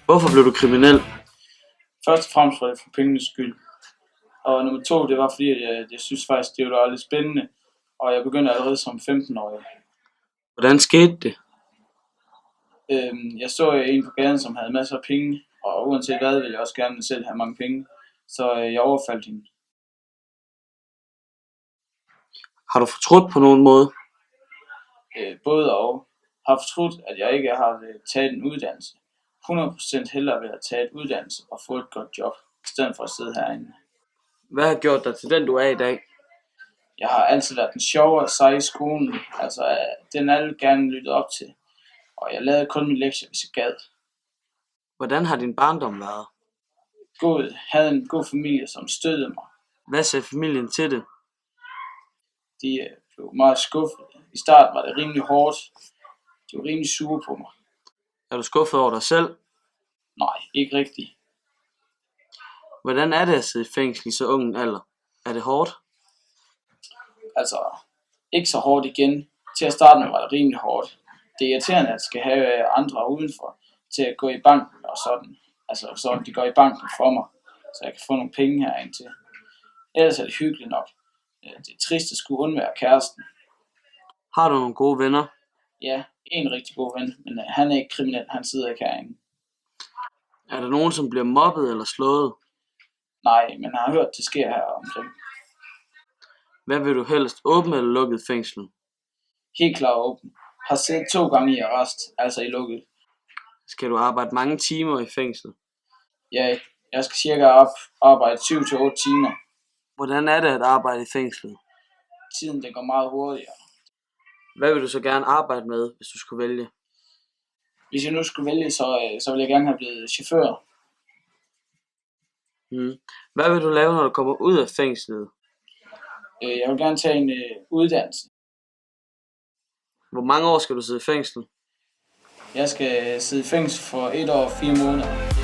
Hvorfor blev du kriminel? Først og fremmest var det for pengenes skyld. Og nummer 2, det var fordi, at jeg synes faktisk, det var lidt spændende. Og jeg begyndte allerede som 15-årig. Hvordan skete det? Jeg så en på gaden, som havde masser af penge. Og uanset hvad, ville jeg også gerne selv have mange penge. Så jeg overfaldt hende. Har du fortrudt på nogen måde? Både og. Har fortrudt, at jeg ikke har taget en uddannelse. 100% hellere vil have taget en uddannelse og få et godt job, i stedet for at sidde herinde. Hvad har gjort dig til den, du er i dag? Jeg har altid været den sjove og seje i skolen, altså den alle gerne lyttede op til. Og jeg lavede kun min lektier, hvis jeg gad. Hvordan har din barndom været? God, havde en god familie, som støttede mig. Hvad sagde familien til det? De blev meget skuffet. I starten var det rimelig hårdt. De var rimelig sure på mig. Er du skuffet over dig selv? Nej, ikke rigtigt. Hvordan er det at sidde i fængsel i så ung en alder? Er det hårdt? Altså, ikke så hårdt igen. Til at starte med var det rimelig hårdt. Det er irriterende, at jeg skal have andre udenfor til at gå i banken og sådan. Altså, så de går i banken for mig, så jeg kan få nogle penge herind til. Ellers er det hyggeligt nok. Det er trist at skulle undvære kæresten. Har du nogle gode venner? Ja, en rigtig god ven, men han er ikke kriminel, han sidder ikke herinde. Er der nogen, som bliver mobbet eller slået? Nej, men jeg har hørt, det sker her omkring. Hvad vil du helst, åbent eller lukket fængsel? Helt klar åben. Har siddet 2 gange i arrest, altså i lukket. Skal du arbejde mange timer i fængsel? Ja, jeg skal cirka arbejde 7-8 timer. Hvordan er det at arbejde i fængslet? Tiden den går meget hurtigere. Hvad vil du så gerne arbejde med, hvis du skulle vælge? Hvis jeg nu skulle vælge, så ville jeg gerne have blevet chauffør. Hvad vil du lave, når du kommer ud af fængslet? Jeg vil gerne tage en uddannelse. Hvor mange år skal du sidde i fængsel? Jeg skal sidde i fængsel for 1 år og 4 måneder.